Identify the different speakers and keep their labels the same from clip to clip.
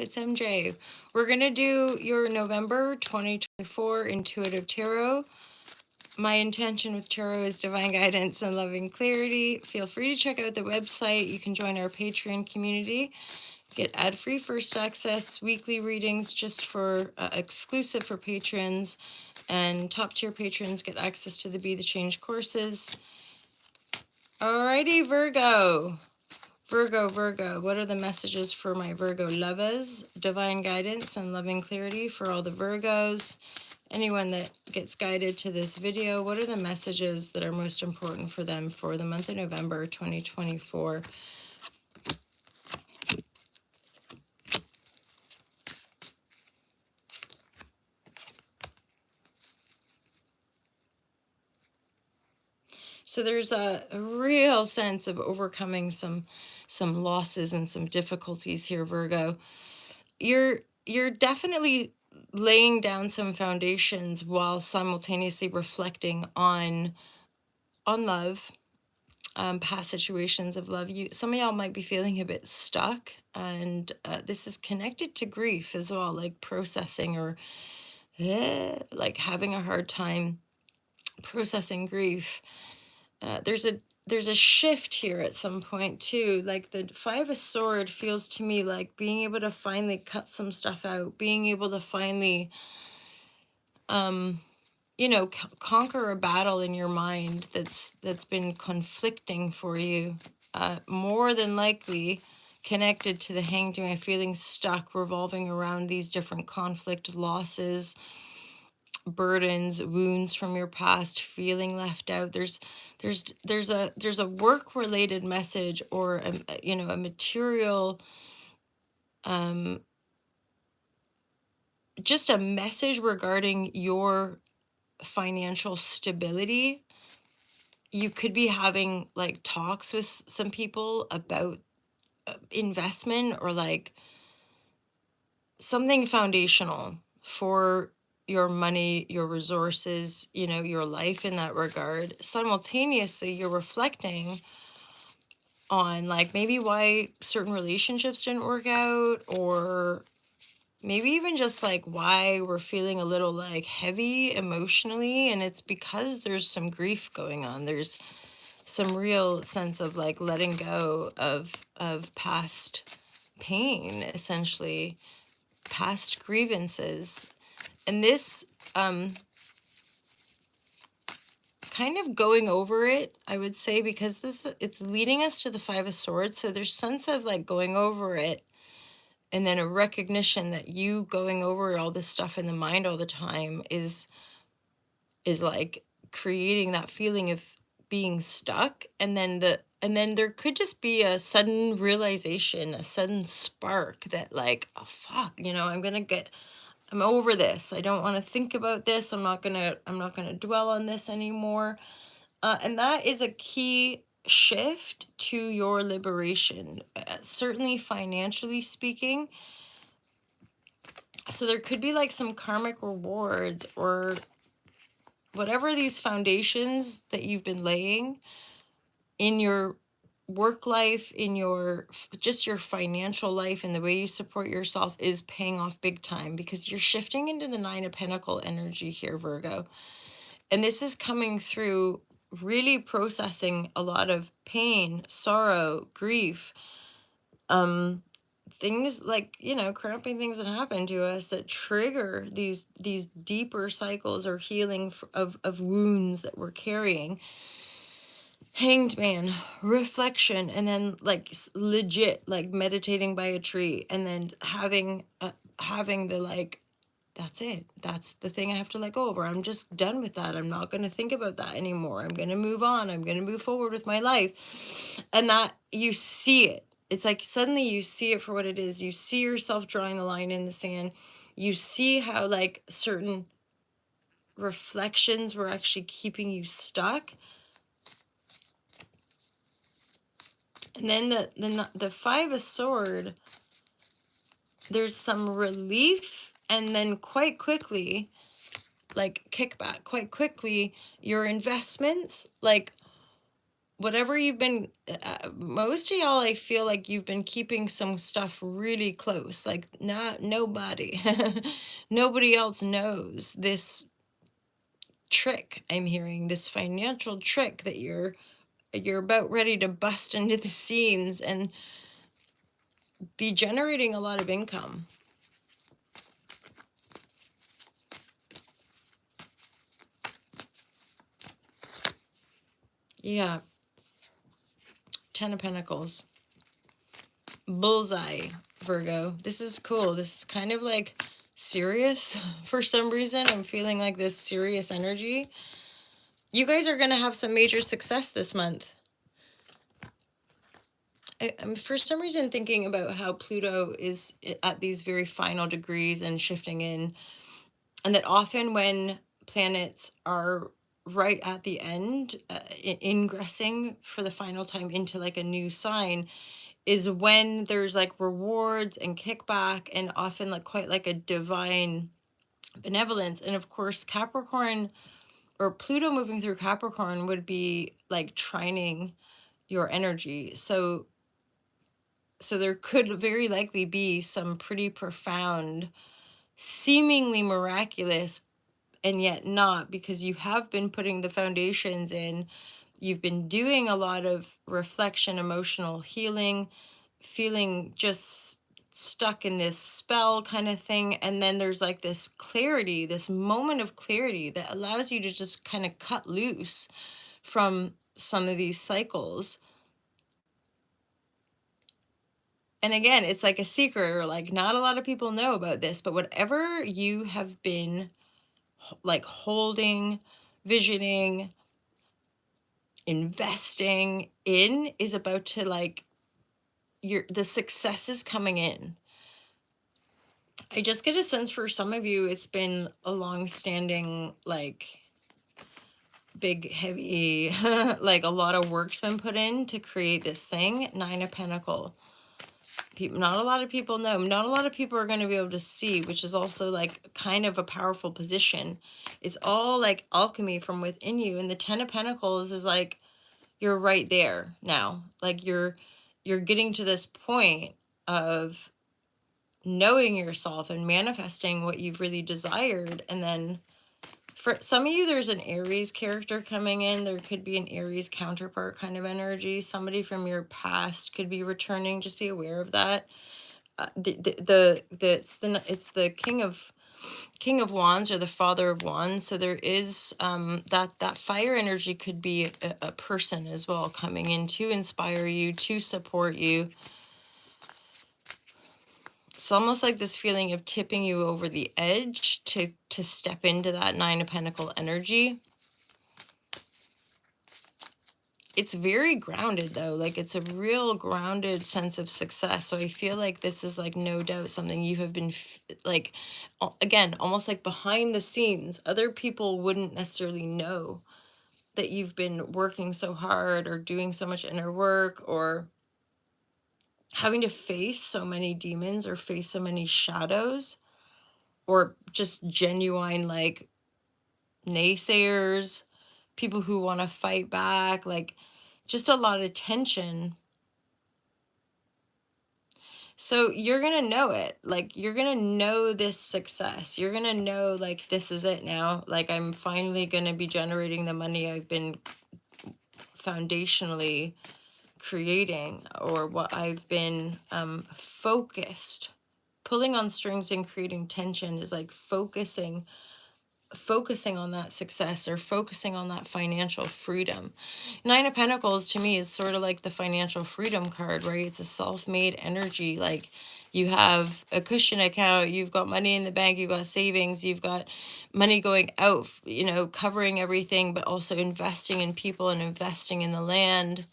Speaker 1: It's MJ. We're going to do your November 2024 Intuitive Tarot. My intention with tarot is divine guidance and loving clarity. Feel free to check out the website. You can join our Patreon community. Get ad-free first access, weekly readings just for exclusive for patrons, and top tier patrons get access to the Be the Change courses. Alrighty, Virgo. Virgo, what are the messages for my Virgo lovers? Divine guidance and loving clarity for all the Virgos. Anyone that gets guided to this video, what are the messages that are most important for them for the month of November 2024? So there's a real sense of overcoming some losses and some difficulties here, Virgo. You're definitely laying down some foundations while simultaneously reflecting on love, past situations of love. Some of y'all might be feeling a bit stuck, and this is connected to grief as well, like processing or like having a hard time processing grief. There's a shift here at some point too. Like the Five of Swords feels to me like being able to finally cut some stuff out, being able to finally conquer a battle in your mind that's been conflicting for you, more than likely connected to the Hanged Man, feeling stuck, revolving around these different conflict, losses, burdens, wounds from your past, feeling left out. There's a work related message, or a material, just a message regarding your financial stability. You could be having like talks with some people about investment, or like something foundational for your money, your resources, your life in that regard. Simultaneously, you're reflecting on like maybe why certain relationships didn't work out, or maybe even just like why we're feeling a little like heavy emotionally. And it's because there's some grief going on. There's some real sense of like letting go of past pain, essentially past grievances. And this kind of going over it, I would say, because it's leading us to the Five of Swords. So there's sense of like going over it, and then a recognition that you going over all this stuff in the mind all the time is like creating that feeling of being stuck. And then there could just be a sudden realization, a sudden spark that like, oh fuck, I'm over this. I don't want to think about this. I'm not gonna dwell on this anymore. And that is a key shift to your liberation, certainly financially speaking. So there could be like some karmic rewards, or whatever these foundations that you've been laying in your work life, in your just your financial life, and the way you support yourself is paying off big time, because you're shifting into the Nine of Pentacles energy here, Virgo. And this is coming through really processing a lot of pain, sorrow, grief, things like, cramping things that happen to us that trigger these deeper cycles or healing of wounds that we're carrying. Hanged Man, reflection, and then like legit like meditating by a tree, and then having the like, that's it. That's the thing I have to let go over. I'm just done with that. I'm not going to think about that anymore. I'm going to move on. I'm going to move forward with my life. And that you see it. It's like suddenly you see it for what it is. You see yourself drawing the line in the sand. You see how like certain reflections were actually keeping you stuck. And then the Five of Swords, there's some relief, and then quite quickly, like kickback, quite quickly, your investments like whatever you've been, most of y'all, I feel like you've been keeping some stuff really close, like not nobody, nobody else knows this trick. I'm hearing this financial trick that you're about ready to bust into the scenes and be generating a lot of income. Yeah, 10 of Pentacles. Bullseye, Virgo. This is cool. This is kind of like serious for some reason. I'm feeling like this serious energy. You guys are going to have some major success this month. I'm for some reason thinking about how Pluto is at these very final degrees and shifting in, and that often when planets are right at the end, ingressing for the final time into like a new sign, is when there's like rewards and kickback and often like quite like a divine benevolence. And of course, Capricorn or Pluto moving through Capricorn would be like trining your energy. So there could very likely be some pretty profound, seemingly miraculous, and yet not, because you have been putting the foundations in. You've been doing a lot of reflection, emotional healing, feeling just stuck in this spell kind of thing. And then there's like this clarity, this moment of clarity that allows you to just kind of cut loose from some of these cycles. And again, it's like a secret, or like not a lot of people know about this, but whatever you have been like holding, visioning, investing in is about to like, the success is coming in. I just get a sense for some of you, it's been a long-standing, like, big, heavy, like a lot of work's been put in to create this thing. 9 of Pentacles. Not a lot of people know. Not a lot of people are going to be able to see, which is also like kind of a powerful position. It's all like alchemy from within you. And the 10 of Pentacles is like, you're right there now. Like you're getting to this point of knowing yourself and manifesting what you've really desired. And then for some of you, there's an Aries character coming in. There could be an Aries counterpart kind of energy. Somebody from your past could be returning. Just be aware of that. It's the King of Wands or the Father of Wands. So there is that fire energy could be a person as well coming in to inspire you, to support you. It's almost like this feeling of tipping you over the edge to step into that 9 of Pentacles energy. It's very grounded though, like it's a real grounded sense of success. So I feel like this is like no doubt something you have been like, again, almost like behind the scenes. Other people wouldn't necessarily know that you've been working so hard or doing so much inner work or having to face so many demons or face so many shadows or just genuine like naysayers, people who want to fight back, like just a lot of tension. So you're going to know it. Like you're going to know this success. You're going to know like this is it now. Like I'm finally going to be generating the money I've been foundationally creating, or what I've been focused. Pulling on strings and creating tension is like focusing on that success or focusing on that financial freedom. 9 of Pentacles to me is sort of like the financial freedom card, right? It's a self-made energy. Like you have a cushion account, you've got money in the bank, you've got savings, you've got money going out, you know, covering everything, but also investing in people and investing in the land.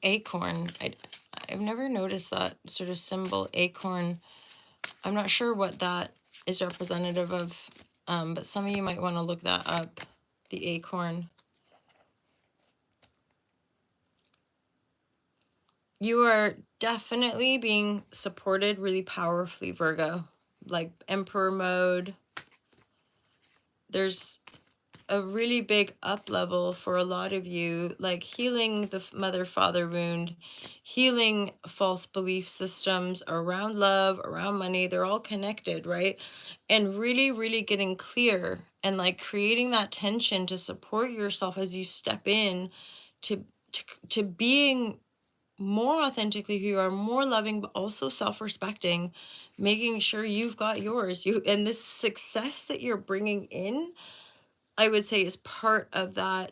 Speaker 1: Acorn. I've never noticed that sort of symbol, acorn. I'm not sure what that is representative of, but some of you might want to look that up, the acorn. You are definitely being supported really powerfully, Virgo, like Emperor mode. There's a really big up level for a lot of you, like healing the mother father wound, healing false belief systems around love, around money. They're all connected, right? And really, really getting clear and like creating that tension to support yourself as you step in to to being more authentically who you are, more loving, but also self-respecting, making sure you've got yours. You and this success that you're bringing in, I would say, is part of that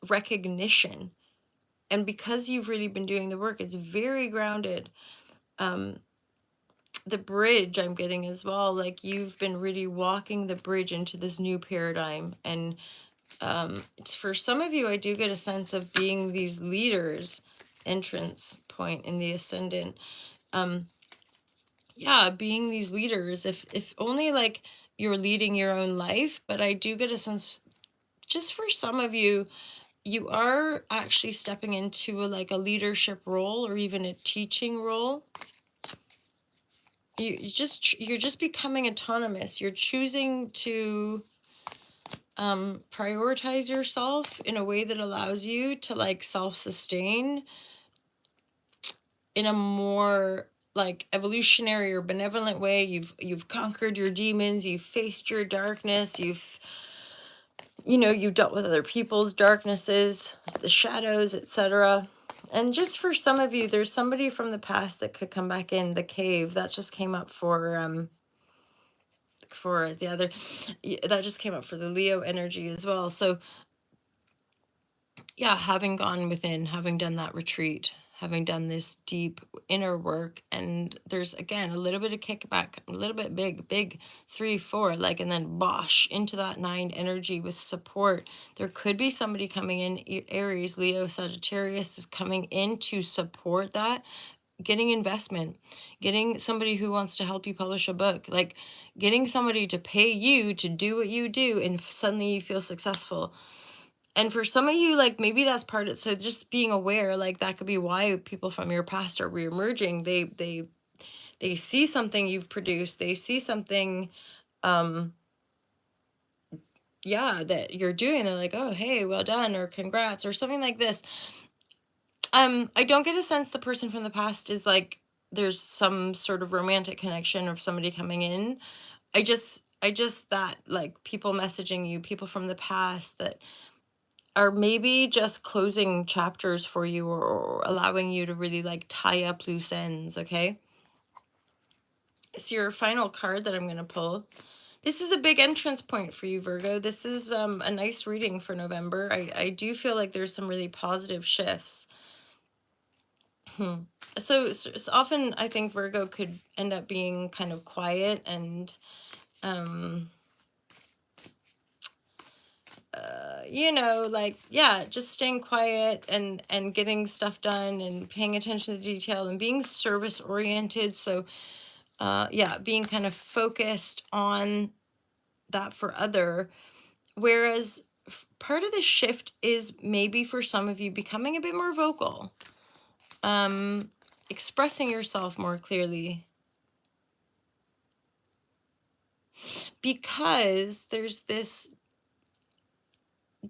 Speaker 1: recognition. And because you've really been doing the work, it's very grounded. Um, the bridge I'm getting as well, like you've been really walking the bridge into this new paradigm. And for some of you, I do get a sense of being these leaders, entrance point in the ascendant. Yeah, being these leaders, if only like you're leading your own life, but I do get a sense, just for some of you, you are actually stepping into like a leadership role or even a teaching role. You're just becoming autonomous. You're choosing to prioritize yourself in a way that allows you to like self-sustain in a more like evolutionary or benevolent way. You've conquered your demons, you've faced your darkness, you've dealt with other people's darknesses, the shadows, etc. And just for some of you, there's somebody from the past that could come back in the cave. That just came up for the other, that just came up for the Leo energy as well. So yeah, having gone within, having done that retreat, having done this deep inner work, and there's again a little bit of kickback, a little bit big 3 4, like, and then bosh into that 9 energy with support. There could be somebody coming in, Aries, Leo, Sagittarius is coming in to support that, getting investment, getting somebody who wants to help you publish a book, like getting somebody to pay you to do what you do, and suddenly you feel successful. And for some of you, like maybe that's part of, so just being aware, like that could be why people from your past are reemerging. They see something you've produced, they see something yeah, that you're doing, they're like, oh hey, well done, or congrats, or something like this. I don't get a sense the person from the past is like there's some sort of romantic connection of somebody coming in. I just that like people messaging you, people from the past that are maybe just closing chapters for you, or allowing you to really like tie up loose ends, okay? It's your final card that I'm going to pull. This is a big entrance point for you, Virgo. This is a nice reading for November. I do feel like there's some really positive shifts. So it's often I think Virgo could end up being kind of quiet and like, yeah, just staying quiet and getting stuff done and paying attention to detail and being service oriented. So yeah, being kind of focused on that for other. Whereas part of the shift is maybe for some of you becoming a bit more vocal, expressing yourself more clearly, because there's this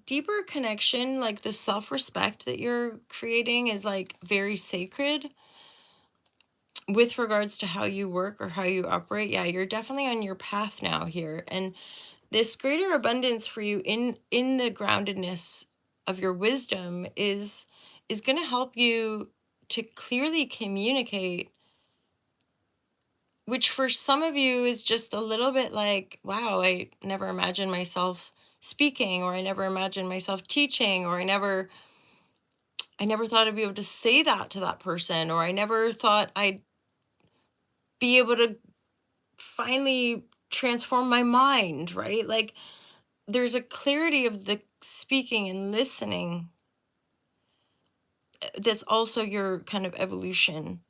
Speaker 1: deeper connection, like the self-respect that you're creating is like very sacred with regards to how you work or how you operate. Yeah, you're definitely on your path now here, and this greater abundance for you in the groundedness of your wisdom is going to help you to clearly communicate, which for some of you is just a little bit like, wow, I never imagined myself speaking, or I never imagined myself teaching, or I never thought I'd be able to say that to that person, or I never thought I'd be able to finally transform my mind, right? Like there's a clarity of the speaking and listening that's also your kind of evolution.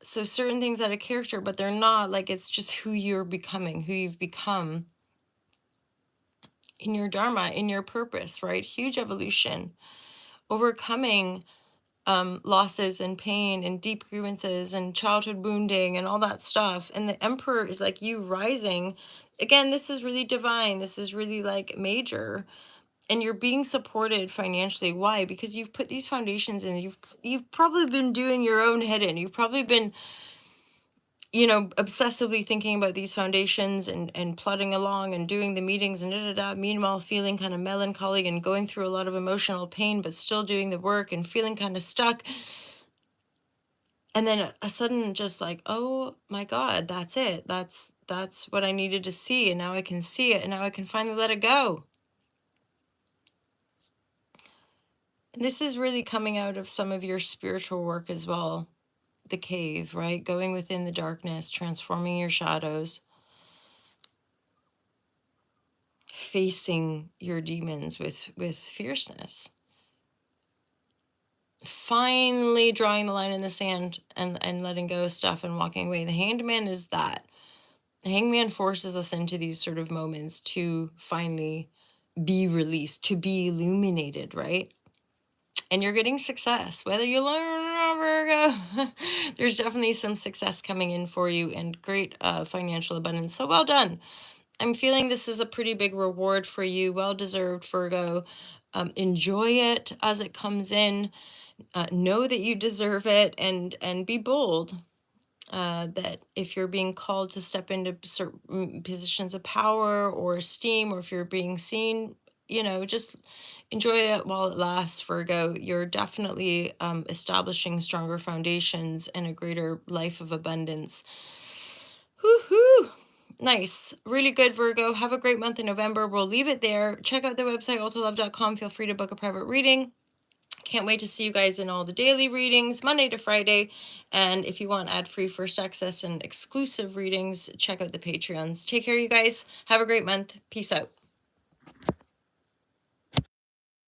Speaker 1: So certain things out of character, but they're not, like it's just who you're becoming, who you've become in your dharma, in your purpose, right? Huge evolution, overcoming losses and pain and deep grievances and childhood wounding and all that stuff. And the Emperor is like you rising. Again, this is really divine. This is really like major. And you're being supported financially. Why? Because you've put these foundations in. You've probably been doing your own hidden. You've probably been, obsessively thinking about these foundations and plodding along and doing the meetings and da da da. Meanwhile, feeling kind of melancholy and going through a lot of emotional pain, but still doing the work and feeling kind of stuck. And then a sudden, just like, oh my God, that's it. That's what I needed to see, and now I can see it, and now I can finally let it go. And this is really coming out of some of your spiritual work as well. The cave, right? Going within the darkness, transforming your shadows, facing your demons with fierceness, finally drawing the line in the sand and letting go of stuff and walking away. The Hanged Man is that. The Hangman forces us into these sort of moments to finally be released, to be illuminated, right? And you're getting success, whether you learn or not, Virgo. There's definitely some success coming in for you and great financial abundance. So well done. I'm feeling this is a pretty big reward for you. Well deserved, Virgo. Enjoy it as it comes in. Know that you deserve it, and be bold. That if you're being called to step into certain positions of power or esteem, or if you're being seen, just enjoy it while it lasts, Virgo. You're definitely establishing stronger foundations and a greater life of abundance. Woohoo! Nice. Really good, Virgo. Have a great month in November. We'll leave it there. Check out the website, ultalove.com. Feel free to book a private reading. Can't wait to see you guys in all the daily readings, Monday to Friday. And if you want ad-free first access and exclusive readings, check out the Patreons. Take care, you guys. Have a great month. Peace out.